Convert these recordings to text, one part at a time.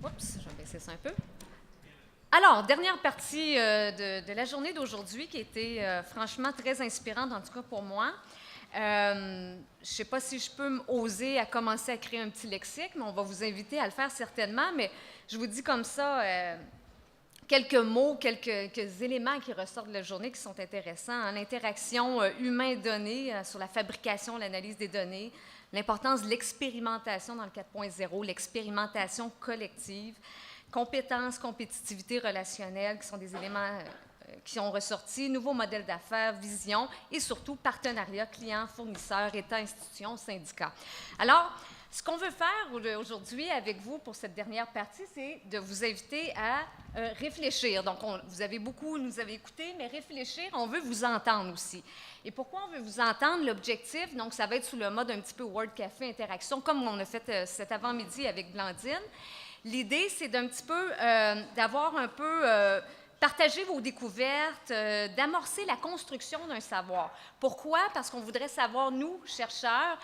Oups, je vais baisser ça un peu. Alors, dernière partie de la journée d'aujourd'hui qui était franchement très inspirante, en tout cas pour moi. Je ne sais pas si je peux oser à commencer à créer un petit lexique, mais on va vous inviter à le faire certainement. Mais je vous dis comme ça quelques mots, quelques éléments qui ressortent de la journée qui sont intéressants. Hein. L'interaction humain-données sur la fabrication, l'analyse des données, l'importance de l'expérimentation dans le 4.0, l'expérimentation collective, compétences, compétitivité relationnelle, qui sont des éléments qui ont ressorti, nouveaux modèles d'affaires, vision et surtout partenariat, clients, fournisseurs, État, institutions, syndicats. Alors, ce qu'on veut faire aujourd'hui avec vous pour cette dernière partie, c'est de vous inviter à réfléchir. Donc, vous avez beaucoup nous avez écouté, mais réfléchir, on veut vous entendre aussi. Et pourquoi on veut vous entendre? L'objectif, donc, ça va être sous le mode un petit peu Word Café Interaction, comme on a fait cet avant-midi avec Blandine. L'idée, c'est d'un petit peu, d'avoir un peu, partager vos découvertes, d'amorcer la construction d'un savoir. Pourquoi? Parce qu'on voudrait savoir, nous, chercheurs,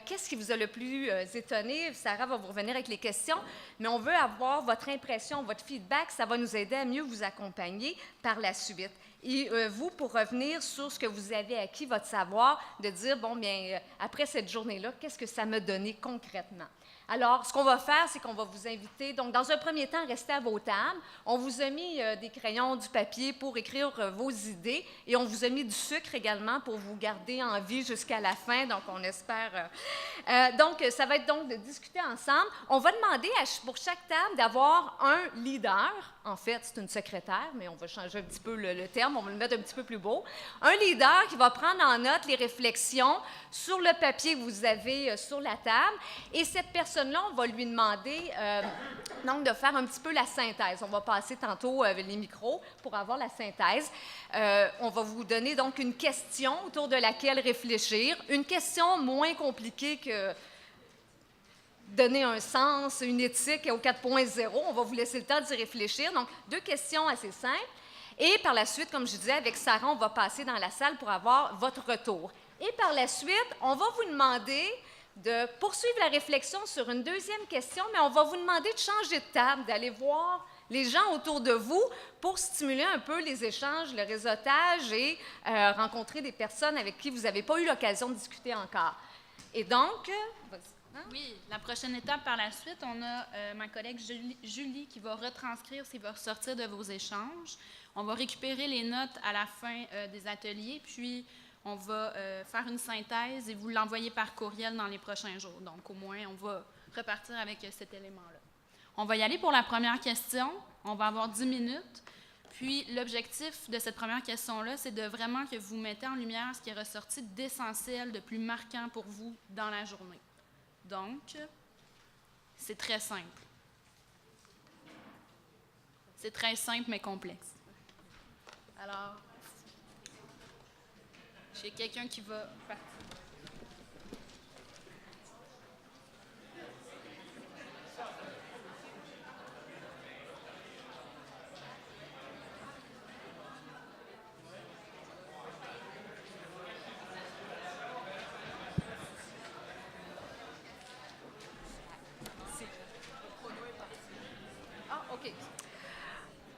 qu'est-ce qui vous a le plus étonné? Sarah va vous revenir avec les questions, mais on veut avoir votre impression, votre feedback, ça va nous aider à mieux vous accompagner par la suite. Et vous, pour revenir sur ce que vous avez acquis, votre savoir, de dire, bon, bien, après cette journée-là, qu'est-ce que ça m'a donné concrètement? Alors, ce qu'on va faire, c'est qu'on va vous inviter, donc dans un premier temps, restez à vos tables. On vous a mis des crayons, du papier pour écrire vos idées et on vous a mis du sucre également pour vous garder en vie jusqu'à la fin, donc on espère. Donc, ça va être donc de discuter ensemble. On va demander pour chaque table d'avoir un leader. En fait, c'est une secrétaire, mais on va changer un petit peu le terme, on va le mettre un petit peu plus beau. Un leader qui va prendre en note les réflexions sur le papier que vous avez sur la table. Et cette personne-là, on va lui demander donc de faire un petit peu la synthèse. On va passer tantôt les micros pour avoir la synthèse. On va vous donner donc une question autour de laquelle réfléchir. Une question moins compliquée que donner un sens, une éthique au 4.0. On va vous laisser le temps d'y réfléchir. Donc, 2 questions assez simples. Et par la suite, comme je disais, avec Sarah, on va passer dans la salle pour avoir votre retour. Et par la suite, on va vous demander de poursuivre la réflexion sur une deuxième question, mais on va vous demander de changer de table, d'aller voir les gens autour de vous pour stimuler un peu les échanges, le réseautage et rencontrer des personnes avec qui vous n'avez pas eu l'occasion de discuter encore. Et donc, oui, la prochaine étape par la suite, on a ma collègue Julie qui va retranscrire ce qui va ressortir de vos échanges. On va récupérer les notes à la fin des ateliers, puis on va faire une synthèse et vous l'envoyer par courriel dans les prochains jours. Donc, au moins, on va repartir avec cet élément-là. On va y aller pour la première question. On va avoir 10 minutes. Puis, l'objectif de cette première question-là, c'est de vraiment que vous mettez en lumière ce qui est ressorti d'essentiel, de plus marquant pour vous dans la journée. Donc, c'est très simple. C'est très simple, mais complexe. Alors, j'ai quelqu'un qui va partir.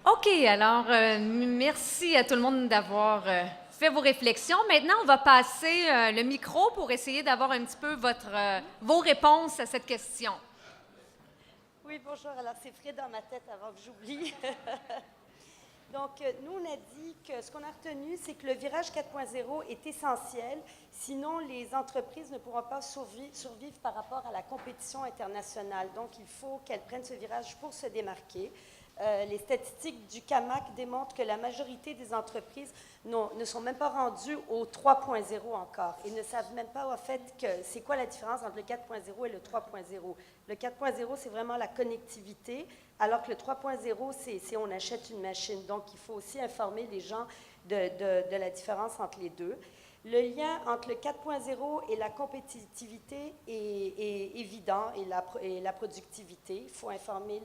OK, alors merci à tout le monde d'avoir fait vos réflexions. Maintenant, on va passer le micro pour essayer d'avoir un petit peu vos réponses à cette question. Oui, bonjour. Alors, c'est frais dans ma tête avant que j'oublie. Donc, nous, on a dit que ce qu'on a retenu, c'est que le virage 4.0 est essentiel. Sinon, les entreprises ne pourront pas survivre par rapport à la compétition internationale. Donc, il faut qu'elles prennent ce virage pour se démarquer. Les statistiques du CAMAC démontrent que la majorité des entreprises ne sont même pas rendues au 3.0 encore et ne savent même pas, en fait, que c'est quoi la différence entre le 4.0 et le 3.0. Le 4.0, c'est vraiment la connectivité, alors que le 3.0, c'est on achète une machine. Donc, il faut aussi informer les gens de la différence entre les deux. Le lien entre le 4.0 et la compétitivité est évident et la productivité. Il faut informer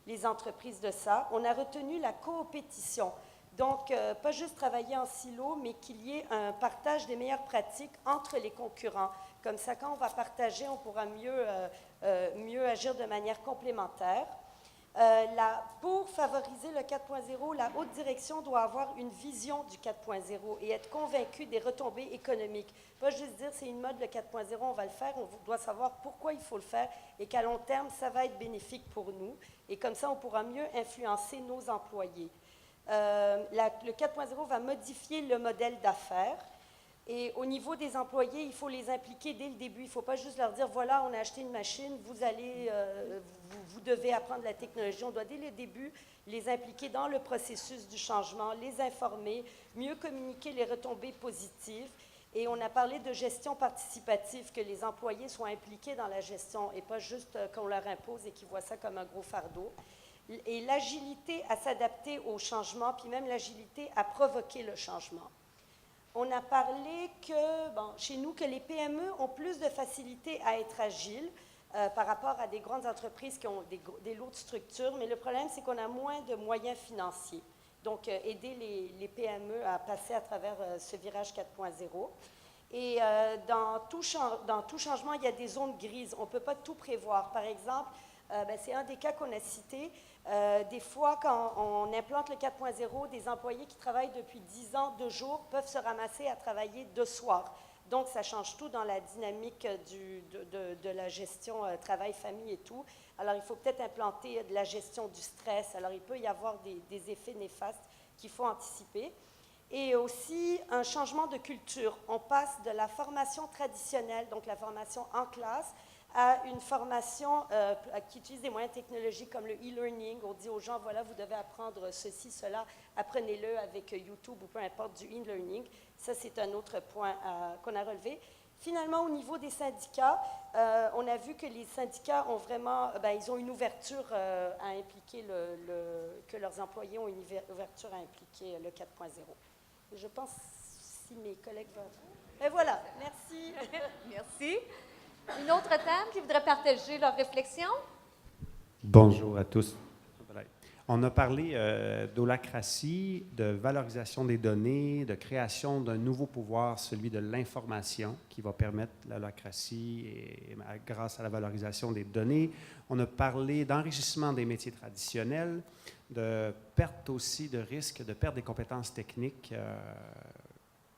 les entreprises de ça. On a retenu la coopétition. Donc, pas juste travailler en silo, mais qu'il y ait un partage des meilleures pratiques entre les concurrents. Comme ça, quand on va partager, on pourra mieux agir de manière complémentaire. Pour favoriser le 4.0, la haute direction doit avoir une vision du 4.0 et être convaincue des retombées économiques. Pas juste dire c'est une mode le 4.0, on va le faire, on doit savoir pourquoi il faut le faire et qu'à long terme, ça va être bénéfique pour nous. Et comme ça, on pourra mieux influencer nos employés. Le 4.0 va modifier le modèle d'affaires. Et au niveau des employés, il faut les impliquer dès le début. Il ne faut pas juste leur dire, voilà, on a acheté une machine, vous devez apprendre la technologie. On doit dès le début les impliquer dans le processus du changement, les informer, mieux communiquer les retombées positives. Et on a parlé de gestion participative, que les employés soient impliqués dans la gestion et pas juste qu'on leur impose et qu'ils voient ça comme un gros fardeau. Et l'agilité à s'adapter au changement, puis même l'agilité à provoquer le changement. On a parlé chez nous, que les PME ont plus de facilité à être agiles par rapport à des grandes entreprises qui ont des lourdes structures, mais le problème, c'est qu'on a moins de moyens financiers. Donc, aider les PME à passer à travers ce virage 4.0. Et dans tout changement, il y a des zones grises. On ne peut pas tout prévoir. Par exemple, c'est un des cas qu'on a cité. Des fois, quand on implante le 4.0, des employés qui travaillent depuis 10 ans de jour peuvent se ramasser à travailler de soir. Donc, ça change tout dans la dynamique de la gestion travail-famille et tout. Alors, il faut peut-être implanter de la gestion du stress. Alors, il peut y avoir des effets néfastes qu'il faut anticiper. Et aussi, un changement de culture. On passe de la formation traditionnelle, donc la formation en classe, à une formation qui utilise des moyens technologiques comme le e-learning. On dit aux gens, voilà, vous devez apprendre ceci, cela, apprenez-le avec YouTube ou peu importe, du e-learning. Ça, c'est un autre point qu'on a relevé. Finalement, au niveau des syndicats, on a vu que les syndicats ont vraiment, ils ont une ouverture à impliquer que leurs employés ont une ouverture à impliquer le 4.0. Je pense, si mes collègues veulent... Et voilà, merci. Merci. Une autre dame qui voudrait partager leur réflexion? Bonjour à tous. On a parlé d'holacratie, de valorisation des données, de création d'un nouveau pouvoir, celui de l'information, qui va permettre l'holacratie grâce à la valorisation des données. On a parlé d'enrichissement des métiers traditionnels, de perte aussi de risque, de perte des compétences techniques,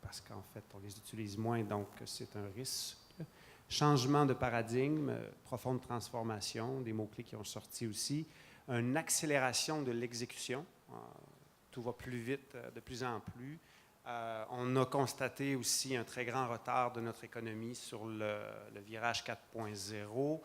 parce qu'en fait, on les utilise moins, donc c'est un risque. Changement de paradigme, profonde transformation, des mots-clés qui ont sorti aussi. Une accélération de l'exécution. Tout va plus vite, de plus en plus. On a constaté aussi un très grand retard de notre économie sur le virage 4.0.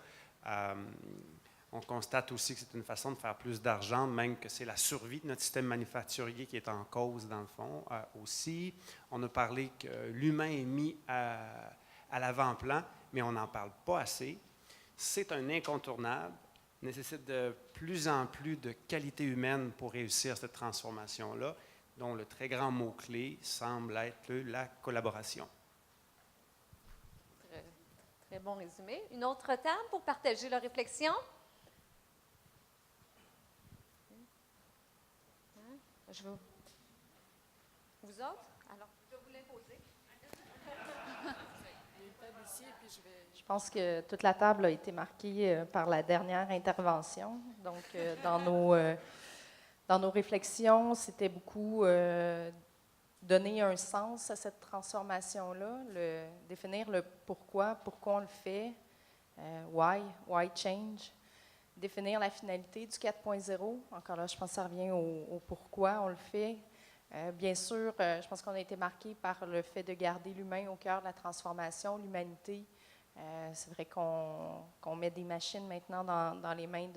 On constate aussi que c'est une façon de faire plus d'argent, même que c'est la survie de notre système manufacturier qui est en cause, dans le fond, aussi. On a parlé que l'humain est mis à l'avant-plan, mais on n'en parle pas assez. C'est un incontournable, nécessite de plus en plus de qualité humaine pour réussir cette transformation-là, dont le très grand mot-clé semble être la collaboration. Très, très bon résumé. Une autre dame pour partager leur réflexion? Je veux... Vous autres? Alors, je vais vous l'imposer. Je pense que toute la table a été marquée par la dernière intervention. Donc, dans nos réflexions, c'était beaucoup donner un sens à cette transformation-là, définir le pourquoi on le fait, why change, définir la finalité du 4.0. Encore là, je pense que ça revient au pourquoi on le fait. Bien sûr, je pense qu'on a été marqué par le fait de garder l'humain au cœur de la transformation, l'humanité. C'est vrai qu'on met des machines maintenant dans les mains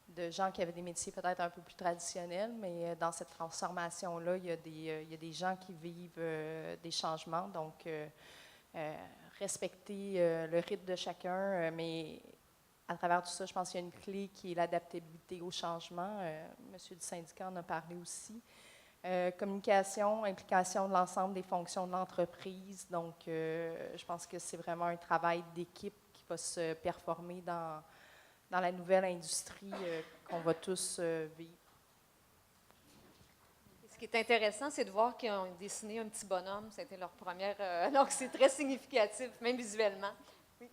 de gens qui avaient des métiers peut-être un peu plus traditionnels, mais dans cette transformation-là, il y a des gens qui vivent des changements. Donc, respecter le rythme de chacun, mais à travers tout ça, je pense qu'il y a une clé qui est l'adaptabilité au changement. Monsieur du syndicat en a parlé aussi. Communication, implication de l'ensemble des fonctions de l'entreprise. Donc, je pense que c'est vraiment un travail d'équipe qui va se performer dans la nouvelle industrie qu'on va tous vivre. Ce qui est intéressant, c'est de voir qu'ils ont dessiné un petit bonhomme. C'était leur première... donc, c'est très significatif, même visuellement. Oui.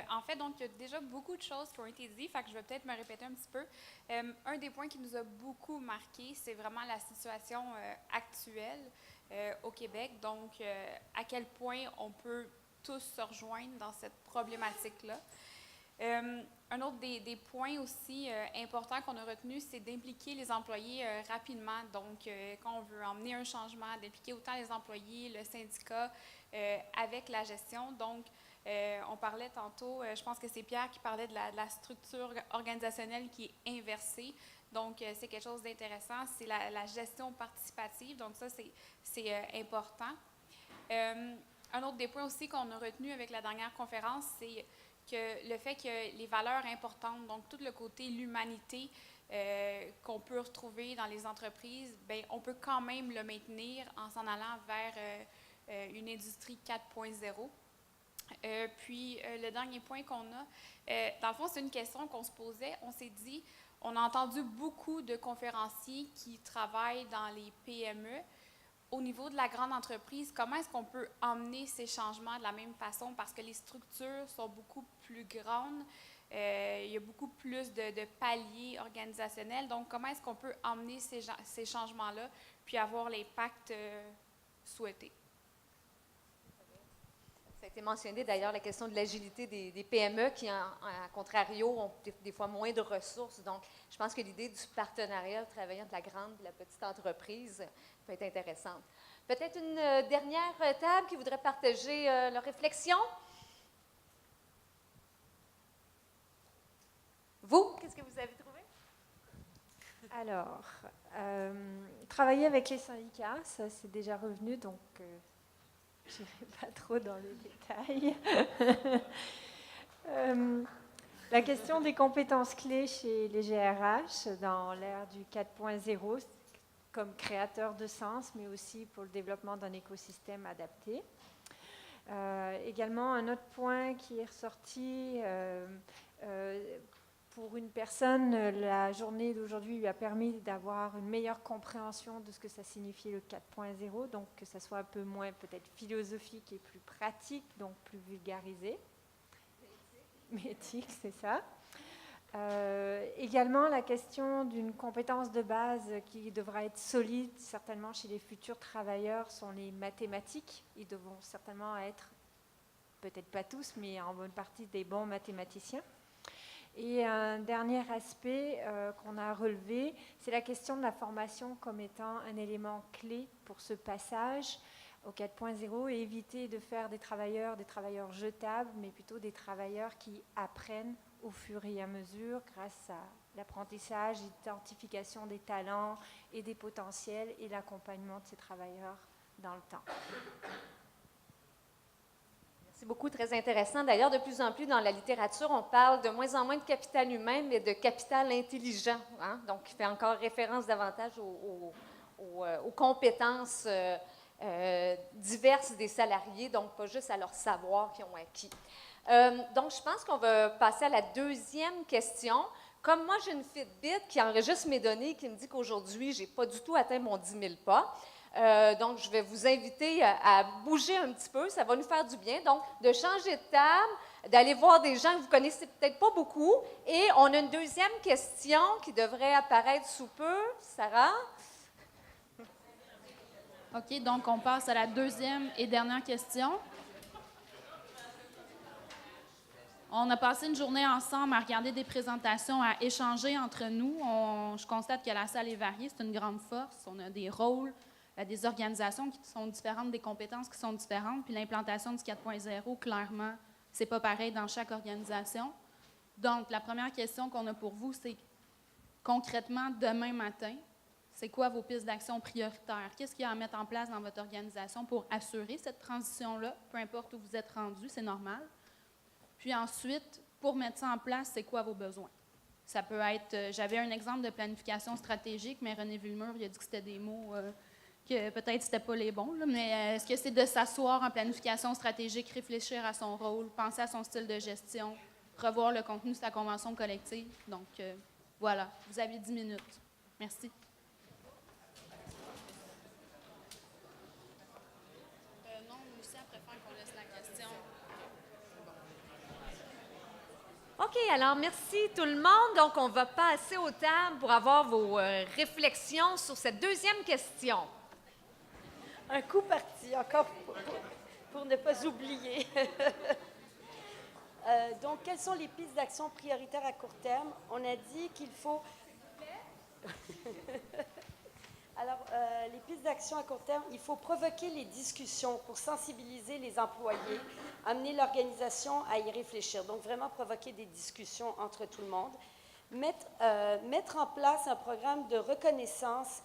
En fait, donc, il y a déjà beaucoup de choses qui ont été dites, fait que je vais peut-être me répéter un petit peu. Un des points qui nous a beaucoup marqué, c'est vraiment la situation actuelle au Québec. Donc, à quel point on peut tous se rejoindre dans cette problématique-là. Un autre des points aussi importants qu'on a retenus, c'est d'impliquer les employés rapidement. Donc, quand on veut emmener un changement, d'impliquer autant les employés, le syndicat, avec la gestion. Donc, on parlait tantôt, je pense que c'est Pierre qui parlait de la structure organisationnelle qui est inversée. Donc, c'est quelque chose d'intéressant. C'est la gestion participative. Donc, ça, c'est important. Un autre des points aussi qu'on a retenu avec la dernière conférence, c'est que le fait que les valeurs importantes, donc tout le côté l'humanité qu'on peut retrouver dans les entreprises, bien, on peut quand même le maintenir en s'en allant vers une industrie 4.0. Puis, le dernier point qu'on a, dans le fond, c'est une question qu'on se posait. On s'est dit, on a entendu beaucoup de conférenciers qui travaillent dans les PME. Au niveau de la grande entreprise, comment est-ce qu'on peut emmener ces changements de la même façon? Parce que les structures sont beaucoup plus grandes, il y a beaucoup plus de paliers organisationnels. Donc, comment est-ce qu'on peut emmener ces changements-là puis avoir l'impact souhaité? Ça a été mentionné d'ailleurs, la question de l'agilité des PME qui, à contrario, ont des fois moins de ressources. Donc, je pense que l'idée du partenariat, travaillant entre la grande et la petite entreprise, peut être intéressante. Peut-être une dernière table qui voudrait partager leur réflexion? Vous, qu'est-ce que vous avez trouvé? Alors, travailler avec les syndicats, ça c'est déjà revenu, donc je n'irai pas trop dans les détails. La question des compétences clés chez les GRH dans l'ère du 4.0, comme créateur de sens, mais aussi pour le développement d'un écosystème adapté. Également, un autre point qui est ressorti, pour une personne, la journée d'aujourd'hui lui a permis d'avoir une meilleure compréhension de ce que ça signifiait le 4.0, donc que ça soit un peu moins peut-être philosophique et plus pratique, donc plus vulgarisé. Mais éthique, c'est ça. Également, la question d'une compétence de base qui devra être solide, certainement chez les futurs travailleurs, sont les mathématiques. Ils devront certainement être, peut-être pas tous, mais en bonne partie des bons mathématiciens. Et un dernier aspect qu'on a relevé, c'est la question de la formation comme étant un élément clé pour ce passage au 4.0 et éviter de faire des travailleurs jetables, mais plutôt des travailleurs qui apprennent au fur et à mesure grâce à l'apprentissage, l'identification des talents et des potentiels et l'accompagnement de ces travailleurs dans le temps. C'est beaucoup, très intéressant. D'ailleurs, de plus en plus dans la littérature, on parle de moins en moins de capital humain, mais de capital intelligent. Hein? Donc, il fait encore référence davantage aux compétences diverses des salariés, donc pas juste à leur savoir qu'ils ont acquis. Donc, je pense qu'on va passer à la deuxième question. Comme moi, j'ai une Fitbit qui enregistre mes données, qui me dit qu'aujourd'hui, je n'ai pas du tout atteint mon 10 000 pas. Donc, je vais vous inviter à bouger un petit peu, ça va nous faire du bien. Donc, de changer de table, d'aller voir des gens que vous connaissez peut-être pas beaucoup. Et on a une deuxième question qui devrait apparaître sous peu. Sarah? OK, donc on passe à la deuxième et dernière question. On a passé une journée ensemble à regarder des présentations, à échanger entre nous. Je constate que la salle est variée, c'est une grande force. On a des rôles, des organisations qui sont différentes, des compétences qui sont différentes. Puis l'implantation du 4.0, clairement, c'est pas pareil dans chaque organisation. Donc, la première question qu'on a pour vous, c'est concrètement, demain matin, c'est quoi vos pistes d'action prioritaires? Qu'est-ce qu'il y a à mettre en place dans votre organisation pour assurer cette transition-là, peu importe où vous êtes rendu, c'est normal. Puis ensuite, pour mettre ça en place, c'est quoi vos besoins? Ça peut être, j'avais un exemple de planification stratégique, mais René Villemur, il a dit que c'était des mots que peut-être c'était pas les bons, là, mais est-ce que c'est de s'asseoir en planification stratégique, réfléchir à son rôle, penser à son style de gestion, revoir le contenu de sa convention collective? Donc, voilà, vous avez 10 minutes. Merci. Non, Lucia préfère qu'on laisse la question. OK, alors merci tout le monde. Donc, on va passer aux tables pour avoir vos réflexions sur cette deuxième question. Un coup parti, encore pour ne pas oublier. Donc, quelles sont les pistes d'action prioritaires à court terme? On a dit qu'il faut... Alors, les pistes d'action à court terme, il faut provoquer les discussions pour sensibiliser les employés, amener l'organisation à y réfléchir. Donc, vraiment provoquer des discussions entre tout le monde. Mettre en place un programme de reconnaissance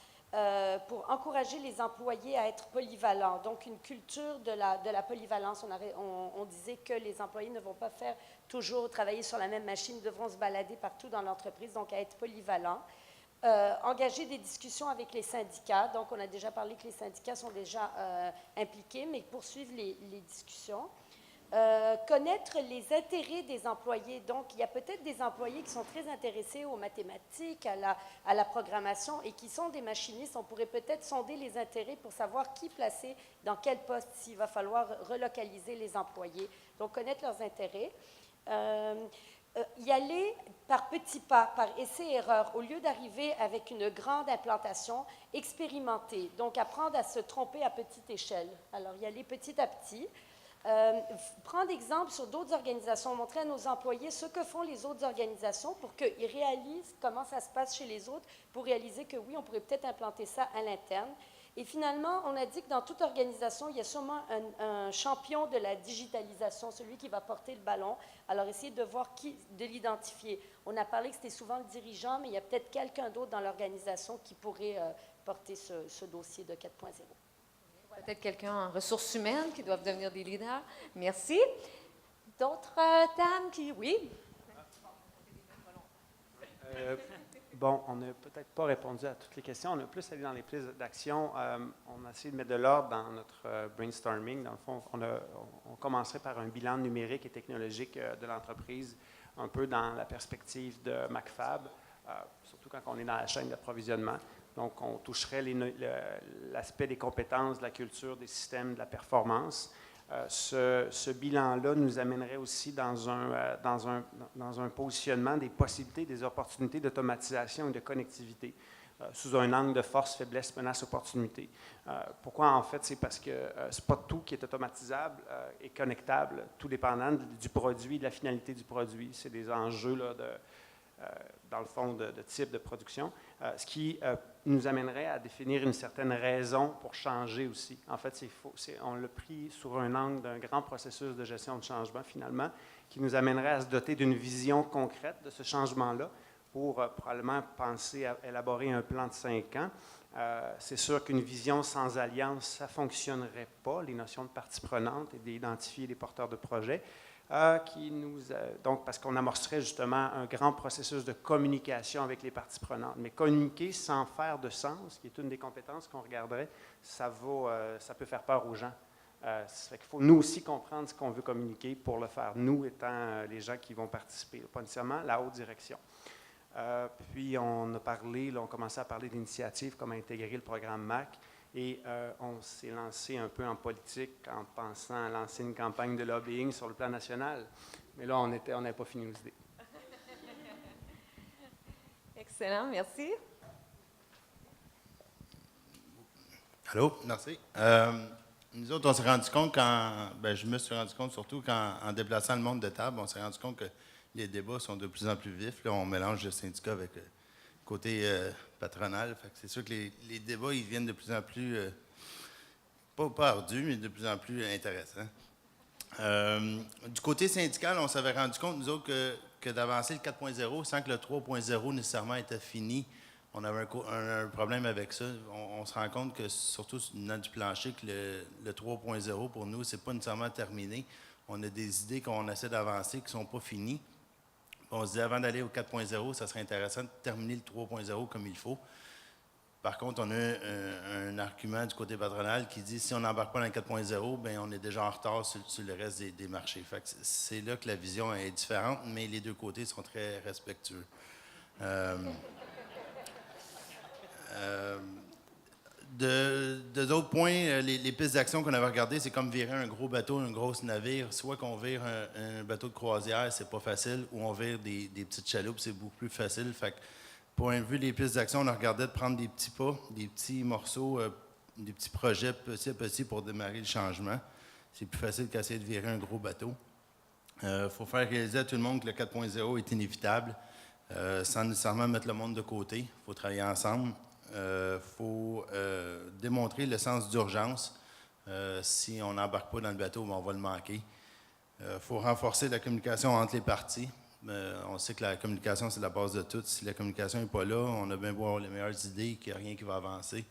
pour encourager les employés à être polyvalents. Donc, une culture de la polyvalence. On disait que les employés ne vont pas faire toujours travailler sur la même machine, ils devront se balader partout dans l'entreprise, donc à être polyvalents. Engager des discussions avec les syndicats. Donc, on a déjà parlé que les syndicats sont déjà impliqués, mais poursuivre les discussions. Connaître les intérêts des employés. Donc, il y a peut-être des employés qui sont très intéressés aux mathématiques, à la programmation et qui sont des machinistes. On pourrait peut-être sonder les intérêts pour savoir qui placer dans quel poste s'il va falloir relocaliser les employés. Donc, connaître leurs intérêts. Y aller par petits pas, par essai-erreur, au lieu d'arriver avec une grande implantation, expérimenter. Donc, apprendre à se tromper à petite échelle. Alors, y aller petit à petit. Prendre exemple sur d'autres organisations, montrer à nos employés ce que font les autres organisations pour qu'ils réalisent comment ça se passe chez les autres, pour réaliser que oui, on pourrait peut-être implanter ça à l'interne. Et finalement, on a dit que dans toute organisation, il y a sûrement un champion de la digitalisation, celui qui va porter le ballon. Alors, essayer de voir de l'identifier. On a parlé que c'était souvent le dirigeant, mais il y a peut-être quelqu'un d'autre dans l'organisation qui pourrait porter ce dossier de 4.0. Peut-être quelqu'un en ressources humaines qui doivent devenir des leaders. Merci. D'autres dames qui... Oui? Bon, on n'a peut-être pas répondu à toutes les questions. On a plus allé dans les prises d'action. On a essayé de mettre de l'ordre dans notre brainstorming. Dans le fond, on commencerait par un bilan numérique et technologique de l'entreprise, un peu dans la perspective de MacFab, surtout quand on est dans la chaîne d'approvisionnement. Donc, on toucherait l'aspect des compétences, de la culture, des systèmes, de la performance. Ce bilan-là nous amènerait aussi dans un positionnement des possibilités, des opportunités d'automatisation et de connectivité sous un angle de force, faiblesse, menace, opportunité. Pourquoi, en fait? C'est parce que ce n'est pas tout qui est automatisable et connectable, tout dépendant du produit, de la finalité du produit. C'est des enjeux là, dans le fond, de type de production, ce qui nous amènerait à définir une certaine raison pour changer aussi. En fait, on l'a pris sur un angle d'un grand processus de gestion de changement, finalement, qui nous amènerait à se doter d'une vision concrète de ce changement-là pour probablement penser à élaborer un plan de 5 ans. C'est sûr qu'une vision sans alliance, ça ne fonctionnerait pas, les notions de parties prenantes et d'identifier les porteurs de projets. Donc, parce qu'on amorcerait justement un grand processus de communication avec les parties prenantes. Mais communiquer sans faire de sens, qui est une des compétences qu'on regarderait, ça peut faire peur aux gens. Ça fait qu'il faut nous aussi comprendre ce qu'on veut communiquer pour le faire, nous étant les gens qui vont participer, pas nécessairement la haute direction. Puis on a commencé à parler d'initiatives comme intégrer le programme MAC. Et on s'est lancé un peu en politique en pensant à lancer une campagne de lobbying sur le plan national. Mais là, on n'avait pas fini nos idées. Excellent, merci. Allô, merci. Nous autres, on s'est rendu compte je me suis rendu compte surtout qu'en déplaçant le monde de table, on s'est rendu compte que les débats sont de plus en plus vifs. Là, on mélange le syndicat avec le côté patronal. Fait que c'est sûr que les débats, ils viennent de plus en plus, pas ardus, mais de plus en plus intéressants. Du côté syndical, on s'avait rendu compte, nous autres, que d'avancer le 4.0 sans que le 3.0 nécessairement était fini, on avait un problème avec ça. On se rend compte que, surtout dans du plancher, que le 3.0, pour nous, c'est pas nécessairement terminé. On a des idées qu'on essaie d'avancer qui ne sont pas finies. On se dit, avant d'aller au 4.0, ça serait intéressant de terminer le 3.0 comme il faut. Par contre, on a un argument du côté patronal qui dit, si on n'embarque pas dans le 4.0, bien, on est déjà en retard sur le reste des marchés. Fait que c'est là que la vision est différente, mais les deux côtés sont très respectueux. D'autres points, les pistes d'action qu'on avait regardées, c'est comme virer un gros bateau, un gros navire. Soit qu'on vire un bateau de croisière, c'est pas facile, ou on vire des petites chaloupes, c'est beaucoup plus facile. Fait que, point de vue des pistes d'action, on a regardé de prendre des petits pas, des petits morceaux, des petits projets petit à petit pour démarrer le changement. C'est plus facile qu'essayer de virer un gros bateau. Il faut faire réaliser à tout le monde que le 4.0 est inévitable, sans nécessairement mettre le monde de côté. Il faut travailler ensemble. Faut démontrer le sens d'urgence. Si on n'embarque pas dans le bateau, on va le manquer. Faut renforcer la communication entre les parties. On sait que la communication, c'est la base de tout. Si la communication n'est pas là, on a bien beau avoir les meilleures idées, qu'il n'y a rien qui va avancer.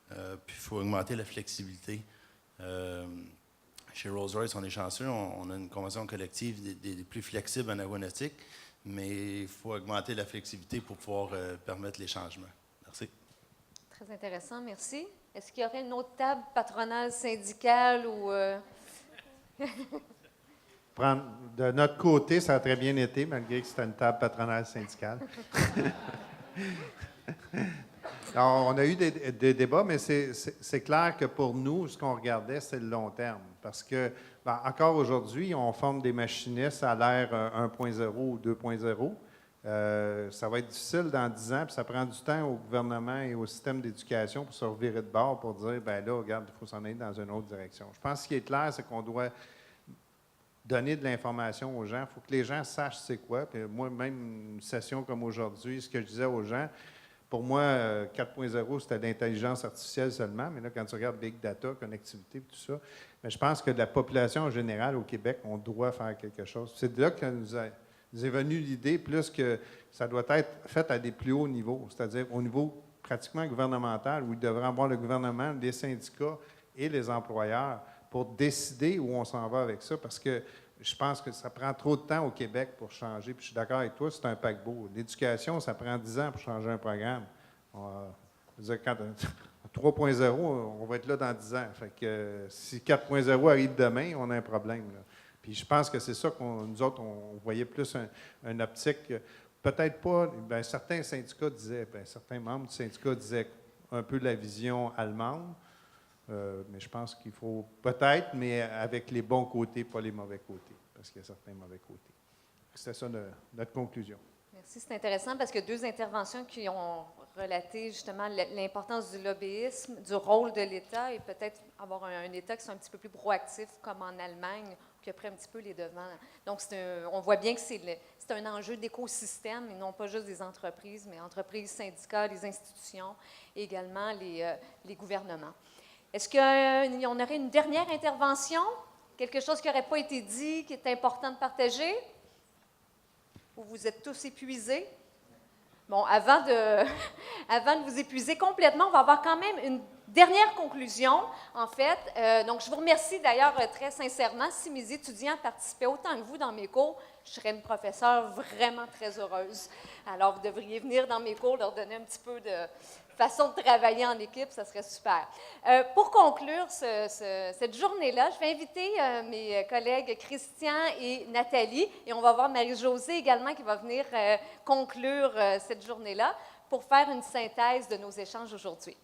Puis il faut augmenter la flexibilité. Chez Rolls-Royce, on est chanceux, on a une convention collective des plus flexibles en aéronautique, mais il faut augmenter la flexibilité pour pouvoir permettre les changements. Merci. Très intéressant, merci. Est-ce qu'il y aurait une autre table patronale syndicale ou... De notre côté, ça a très bien été, malgré que c'était une table patronale syndicale. Alors, on a eu des débats, mais c'est clair que pour nous, ce qu'on regardait, c'est le long terme. Parce que, encore aujourd'hui, on forme des machinistes à l'ère 1.0 ou 2.0. Ça va être difficile dans 10 ans, puis ça prend du temps au gouvernement et au système d'éducation pour se revirer de bord pour dire, bien là, regarde, il faut s'en aller dans une autre direction. Je pense que ce qui est clair, c'est qu'on doit donner de l'information aux gens. Il faut que les gens sachent c'est quoi. Puis moi, même une session comme aujourd'hui, ce que je disais aux gens, pour moi, 4.0, c'était l'intelligence artificielle seulement, mais là, quand tu regardes Big Data, connectivité, tout ça, mais je pense que de la population en général au Québec, on doit faire quelque chose. C'est de là que nous est venue l'idée, plus que ça doit être fait à des plus hauts niveaux, c'est-à-dire au niveau pratiquement gouvernemental, où il devrait avoir le gouvernement, les syndicats et les employeurs pour décider où on s'en va avec ça, parce que je pense que ça prend trop de temps au Québec pour changer. Puis je suis d'accord avec toi, c'est un paquebot. L'éducation, ça prend 10 ans pour changer un programme. Je veux dire, quand 3.0, on va être là dans 10 ans. Fait que si 4.0 arrive demain, on a un problème, là. Puis je pense que c'est ça nous autres, on voyait plus une optique. Peut-être pas, bien, certains syndicats disaient, bien, certains membres du syndicat disaient un peu la vision allemande. Mais je pense qu'il faut peut-être, mais avec les bons côtés, pas les mauvais côtés, parce qu'il y a certains mauvais côtés. C'était ça notre conclusion. Merci, c'est intéressant parce que deux interventions qui ont relaté justement l'importance du lobbyisme, du rôle de l'État et peut-être avoir un État qui soit un petit peu plus proactif comme en Allemagne, qui a pris un petit peu les devants. Donc, on voit bien que c'est un enjeu d'écosystème et non pas juste des entreprises, mais entreprises, syndicats, les institutions et également les gouvernements. Est-ce qu'on aurait une dernière intervention? Quelque chose qui n'aurait pas été dit, qui est important de partager? Ou vous êtes tous épuisés? Bon, avant de vous épuiser complètement, on va avoir quand même une dernière conclusion, en fait. Donc, je vous remercie d'ailleurs très sincèrement. Si mes étudiants participaient autant que vous dans mes cours, je serais une professeure vraiment très heureuse. Alors, vous devriez venir dans mes cours, leur donner un petit peu de façon de travailler en équipe, ça serait super. Pour conclure cette journée-là, je vais inviter mes collègues Christian et Nathalie, et on va voir Marie-Josée également qui va venir conclure cette journée-là pour faire une synthèse de nos échanges aujourd'hui.